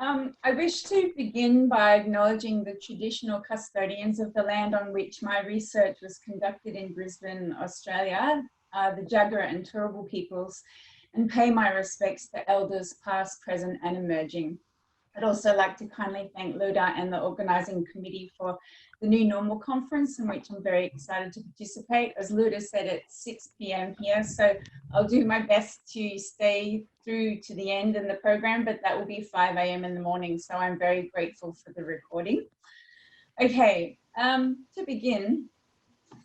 I wish to begin by acknowledging the traditional custodians of the land on which my research was conducted in Brisbane, Australia, the Jagera and Turrbal peoples, and pay my respects to elders past, present and emerging. I'd also like to kindly thank Luda and the organising committee for the New Normal Conference, in which I'm very excited to participate. As Luda said, it's 6 p.m. here, so I'll do my best to stay through to the end in the program, but that will be 5 a.m. in the morning, so I'm very grateful for the recording. Okay, to begin,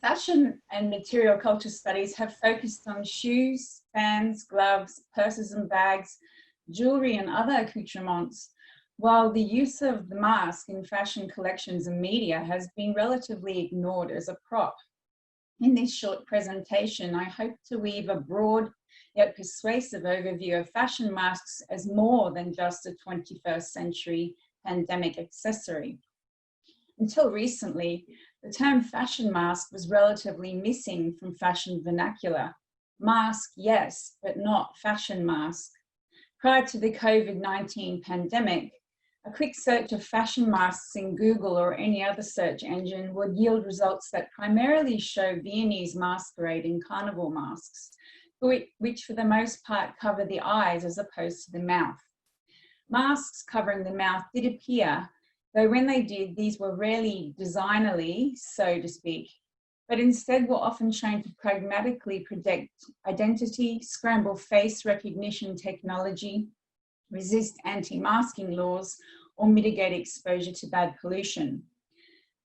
fashion and material culture studies have focused on shoes, fans, gloves, purses and bags, jewellery and other accoutrements, while the use of the mask in fashion collections and media has been relatively ignored as a prop. In this short presentation, I hope to weave a broad yet persuasive overview of fashion masks as more than just a 21st century pandemic accessory. Until recently, the term fashion mask was relatively missing from fashion vernacular. Mask, yes, but not fashion mask. Prior to the COVID-19 pandemic, a quick search of fashion masks in Google or any other search engine would yield results that primarily show Viennese masquerade and carnival masks, which for the most part cover the eyes as opposed to the mouth. Masks covering the mouth did appear, though when they did, these were rarely designerly, so to speak, but instead were often shown to pragmatically protect identity, scramble face recognition technology, resist anti-masking laws, or mitigate exposure to bad pollution.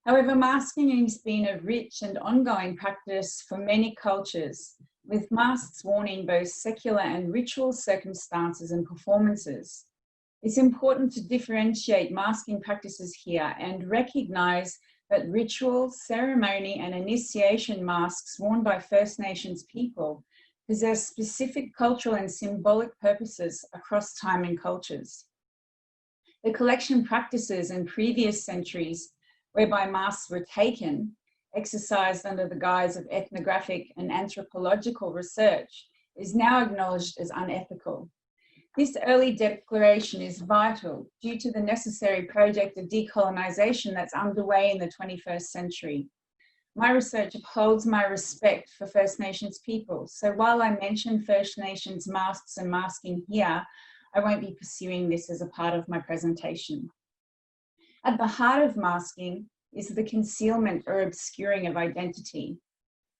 However, masking has been a rich and ongoing practice for many cultures, with masks worn in both secular and ritual circumstances and performances. It's important to differentiate masking practices here and recognize that ritual, ceremony, and initiation masks worn by First Nations people possess specific cultural and symbolic purposes across time and cultures. The collection practices in previous centuries whereby masks were taken, exercised under the guise of ethnographic and anthropological research, is now acknowledged as unethical. This early declaration is vital due to the necessary project of decolonization that's underway in the 21st century. My research upholds my respect for First Nations people, so while I mention First Nations masks and masking here, I won't be pursuing this as a part of my presentation. At the heart of masking is the concealment or obscuring of identity.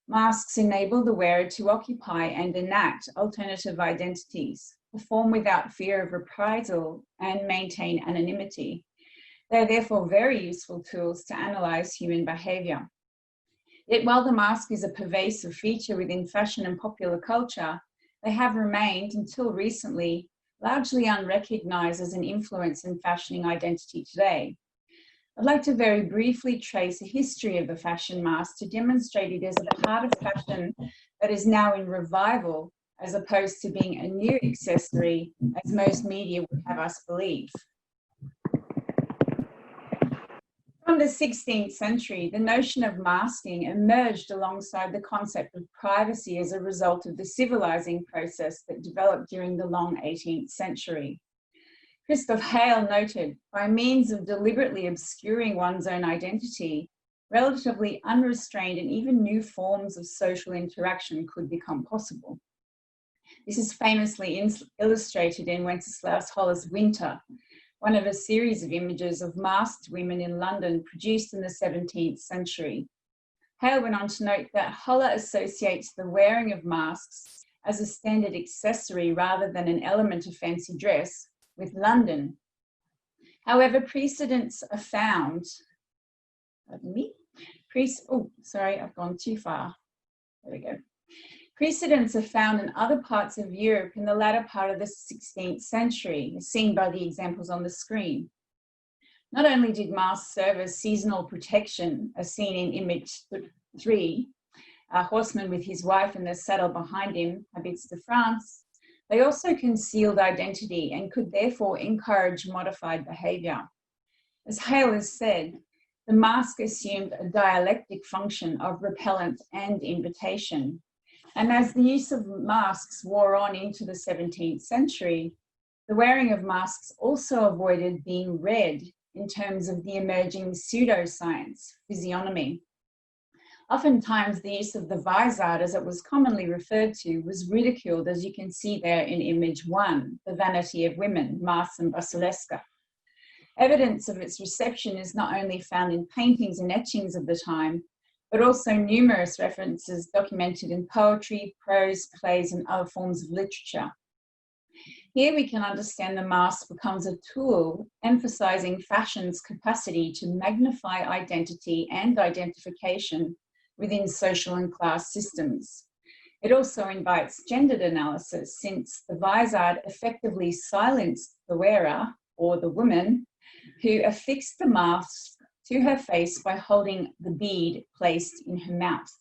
Masks enable the wearer to occupy and enact alternative identities, perform without fear of reprisal, and maintain anonymity. They are therefore very useful tools to analyse human behaviour. Yet while the mask is a pervasive feature within fashion and popular culture, they have remained, until recently, largely unrecognised as an influence in fashioning identity today. I'd like to very briefly trace a history of the fashion mask to demonstrate it as a part of fashion that is now in revival, as opposed to being a new accessory, as most media would have us believe. From the 16th century, the notion of masking emerged alongside the concept of privacy as a result of the civilizing process that developed during the long 18th century. Christoph Hale noted, by means of deliberately obscuring one's own identity, relatively unrestrained and even new forms of social interaction could become possible. This is famously illustrated in Wenceslaus Holler's Winter, one of a series of images of masked women in London produced in the 17th century. Hale went on to note that Holler associates the wearing of masks as a standard accessory rather than an element of fancy dress with London. However, precedents are found, sorry, I've gone too far. There we go. Precedents are found in other parts of Europe in the latter part of the 16th century, as seen by the examples on the screen. Not only did masks serve as seasonal protection, as seen in image 3, a horseman with his wife in the saddle behind him, habits de France, they also concealed identity and could therefore encourage modified behaviour. As Hale has said, the mask assumed a dialectic function of repellent and invitation. And as the use of masks wore on into the 17th century, the wearing of masks also avoided being read in terms of the emerging pseudoscience, physiognomy. Oftentimes, the use of the vizard, as it was commonly referred to, was ridiculed, as you can see there in image 1, The Vanity of Women, Mars and Basileska. Evidence of its reception is not only found in paintings and etchings of the time, but also numerous references documented in poetry, prose, plays, and other forms of literature. Here we can understand the mask becomes a tool emphasizing fashion's capacity to magnify identity and identification within social and class systems. It also invites gendered analysis, since the vizard effectively silenced the wearer, or the woman, who affixed the mask to her face by holding the bead placed in her mouth.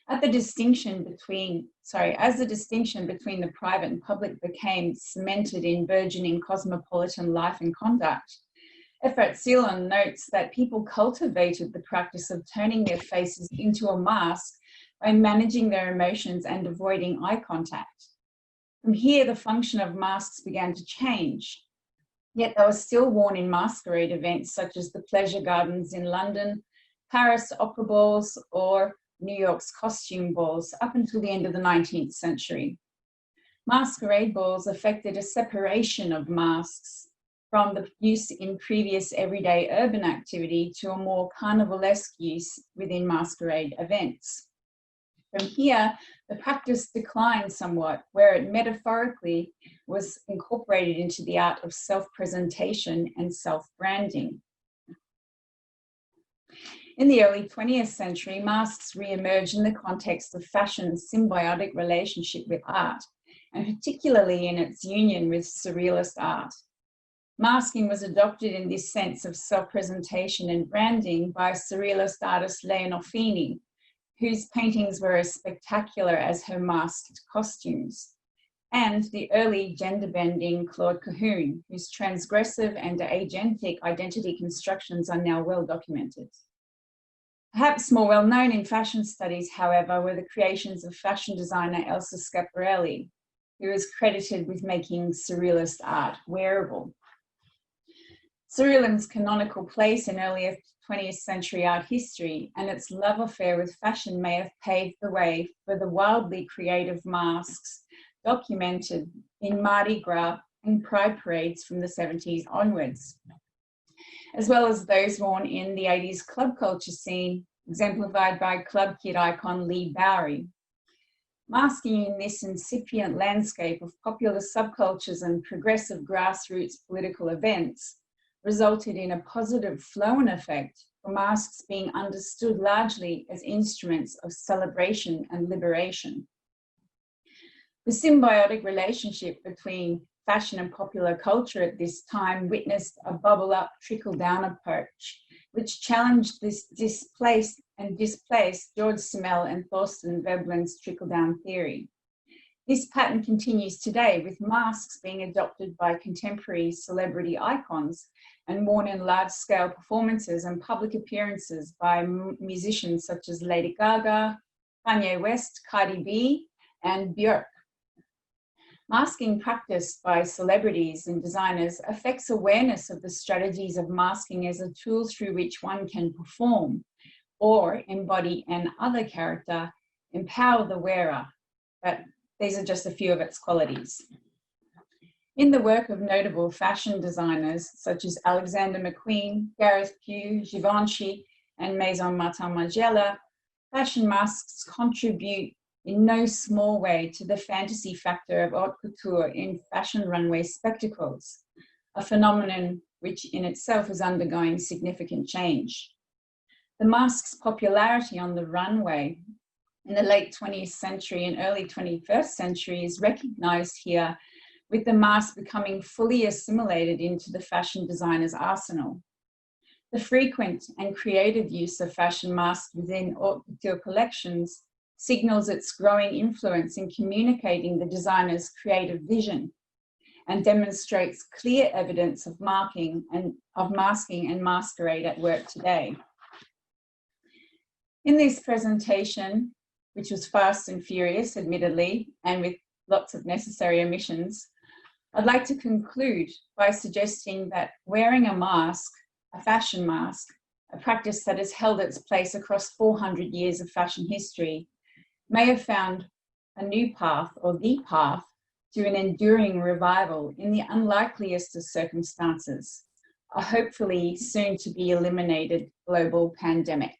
As the distinction between the private and public became cemented in burgeoning cosmopolitan life and conduct, Efrat Silon notes that people cultivated the practice of turning their faces into a mask by managing their emotions and avoiding eye contact. From here, the function of masks began to change, yet they were still worn in masquerade events such as the pleasure gardens in London, Paris opera balls, or New York's costume balls up until the end of the 19th century. Masquerade balls affected a separation of masks from the use in previous everyday urban activity to a more carnivalesque use within masquerade events. From here, the practice declined somewhat, where it metaphorically was incorporated into the art of self-presentation and self-branding. In the early 20th century, masks re-emerged in the context of fashion's symbiotic relationship with art, and particularly in its union with surrealist art. Masking was adopted in this sense of self-presentation and branding by surrealist artist Laini, whose paintings were as spectacular as her masked costumes, and the early gender-bending Claude Cahun, whose transgressive and agentic identity constructions are now well documented. Perhaps more well known in fashion studies, however, were the creations of fashion designer Elsa Schiaparelli, who is credited with making surrealist art wearable. Surrealism's canonical place in earlier 20th century art history and its love affair with fashion may have paved the way for the wildly creative masks documented in Mardi Gras and Pride parades from the 70s onwards, as well as those worn in the 80s club culture scene, exemplified by club kid icon Lee Bowery. Masking in this incipient landscape of popular subcultures and progressive grassroots political events resulted in a positive flow-on effect for masks being understood largely as instruments of celebration and liberation. The symbiotic relationship between fashion and popular culture at this time witnessed a bubble-up, trickle-down approach, which challenged this displaced George Simmel and Thorsten Veblen's trickle-down theory. This pattern continues today, with masks being adopted by contemporary celebrity icons and worn in large-scale performances and public appearances by musicians such as Lady Gaga, Kanye West, Cardi B, and Björk. Masking practiced by celebrities and designers affects awareness of the strategies of masking as a tool through which one can perform or embody an other character, empower the wearer. But these are just a few of its qualities. In the work of notable fashion designers such as Alexander McQueen, Gareth Pugh, Givenchy, and Maison Martin Margiela, fashion masks contribute in no small way to the fantasy factor of haute couture in fashion runway spectacles, a phenomenon which in itself is undergoing significant change. The mask's popularity on the runway in the late 20th century and early 21st century is recognized here, with the mask becoming fully assimilated into the fashion designer's arsenal. The frequent and creative use of fashion masks within haute couture collections signals its growing influence in communicating the designer's creative vision and demonstrates clear evidence of masking and masquerade at work today. In this presentation, which was fast and furious, admittedly, and with lots of necessary omissions, I'd like to conclude by suggesting that wearing a mask, a fashion mask, a practice that has held its place across 400 years of fashion history, may have found a new path or the path to an enduring revival in the unlikeliest of circumstances, a hopefully soon to be eliminated global pandemic.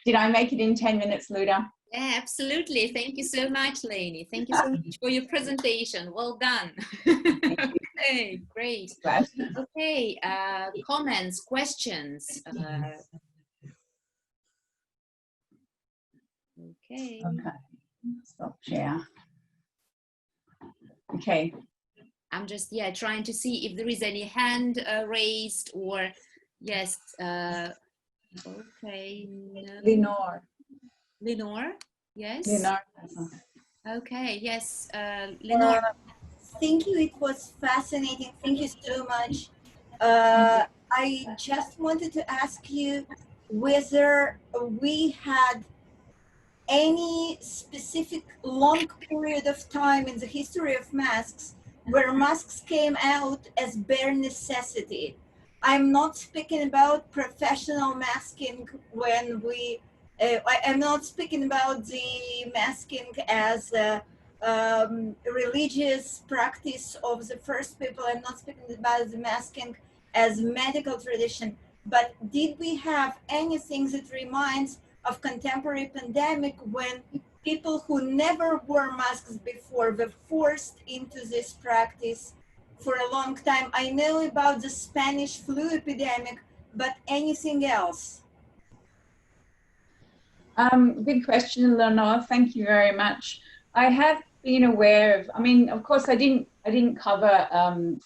Did I make it in 10 minutes, Luda? Yeah, absolutely. Thank you so much, Laini. Thank you so much for your presentation. Well done. Okay, great. Okay, comments, questions. Okay. Stop share. Okay. I'm just, yeah, trying to see if there is any hand raised or, yes. Okay. No. Lenore, yes. Lenore. Okay, yes, Lenore. Thank you. It was fascinating. Thank you so much. I just wanted to ask you whether we had any specific long period of time in the history of masks where masks came out as bare necessity. I'm not speaking about professional masking when we, I'm not speaking about the masking as a religious practice of the first people. I'm not speaking about the masking as medical tradition, but did we have anything that reminds of contemporary pandemic when people who never wore masks before were forced into this practice for a long time? I know about the Spanish flu epidemic, but anything else? Good question, Lenore. Thank you very much. I have been aware of, I mean, of course, I didn't cover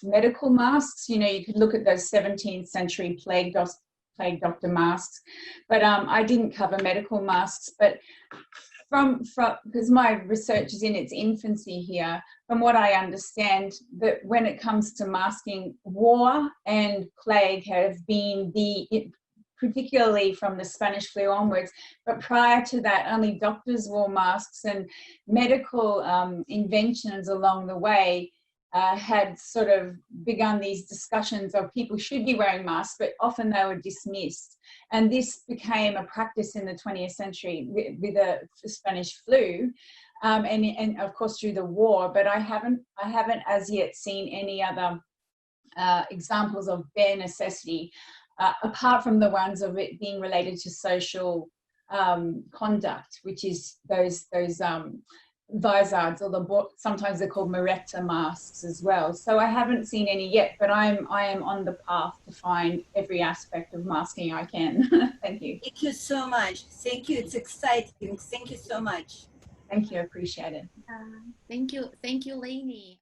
medical masks. You know, you could look at those 17th century plague doctor masks, but I didn't cover medical masks. But from because my research is in its infancy here, from what I understand, that when it comes to masking, war and plague have been particularly from the Spanish flu onwards, but prior to that, only doctors wore masks, and medical inventions along the way had sort of begun these discussions of people should be wearing masks, but often they were dismissed. And this became a practice in the 20th century with the Spanish flu, and of course through the war. But I haven't as yet seen any other examples of bare necessity, apart from the ones of it being related to social conduct, which is those vizards, or sometimes they're called Maretta masks as well. So I haven't seen any yet, but I am on the path to find every aspect of masking I can. Thank you. Thank you so much. Thank you. It's exciting. Thank you so much. Thank you. Appreciate it. Thank you, Laini.